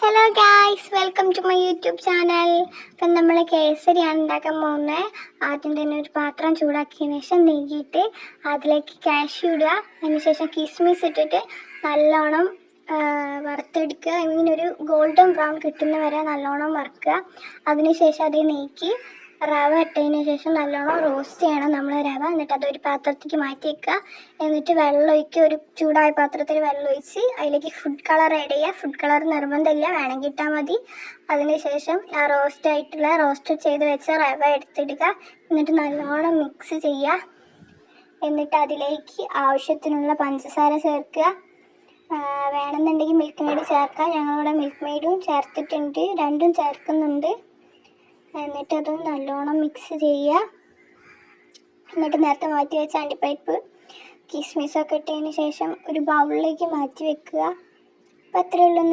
Hello guys, welcome to my YouTube channel. അപ്പം നമ്മൾ കേസരിയാണ് ഉണ്ടാക്കാൻ പോകുന്നത്. ആദ്യം തന്നെ ഒരു പാത്രം ചൂടാക്കിയതിന് ശേഷം നെയ്യിട്ട് അതിലേക്ക് കാഷ്യൂ ഇടുക. അതിനുശേഷം കിസ്മിസ് ഇട്ടിട്ട് നല്ലോണം വറുത്തെടുക്കുക. ഇങ്ങനൊരു ഗോൾഡൻ ബ്രൗൺ കിട്ടുന്ന വരെ നല്ലോണം വറുക്കുക. അതിനുശേഷം അത് നെയ്ക്ക് റവ ഇട്ടതിന് ശേഷം നല്ലോണം റോസ്റ്റ് ചെയ്യണം നമ്മൾ റവ. എന്നിട്ട് അതൊരു പാത്രത്തേക്ക് മാറ്റി വെക്കുക. എന്നിട്ട് വെള്ളം ഒഴിക്കുക. ഒരു ചൂടായ പാത്രത്തിൽ വെള്ളം ഒഴിച്ച് അതിലേക്ക് ഫുഡ് കളർ ആഡ് ചെയ്യുക. ഫുഡ് കളർ നിർബന്ധമില്ല, വേണമെങ്കിൽ ഇട്ടാൽ മതി. അതിനുശേഷം ആ റോസ്റ്റ് ചെയ്ത് വെച്ച റവ എടുത്തിടുക. എന്നിട്ട് നല്ലോണം മിക്സ് ചെയ്യുക. എന്നിട്ട് അതിലേക്ക് ആവശ്യത്തിനുള്ള പഞ്ചസാര ചേർക്കുക. വേണമെന്നുണ്ടെങ്കിൽ മിൽക്ക് മെയ്ഡ് ചേർക്കാം. ഞങ്ങളിവിടെ മിൽക്ക് മെയ്ഡും ചേർത്തിട്ടുണ്ട്, രണ്ടും ചേർക്കുന്നുണ്ട്. എന്നിട്ട് അത് നല്ലോണം മിക്സ് ചെയ്യുക. എന്നിട്ട് നേരത്തെ മാറ്റി വെച്ച അണ്ടിപ്പരിപ്പ് കിസ്മിസൊക്കെ ഇട്ടതിന് ശേഷം ഒരു ബൗളിലേക്ക് മാറ്റി വെക്കുക. അപ്പോൾ അത്രയേ ഉള്ളൂ.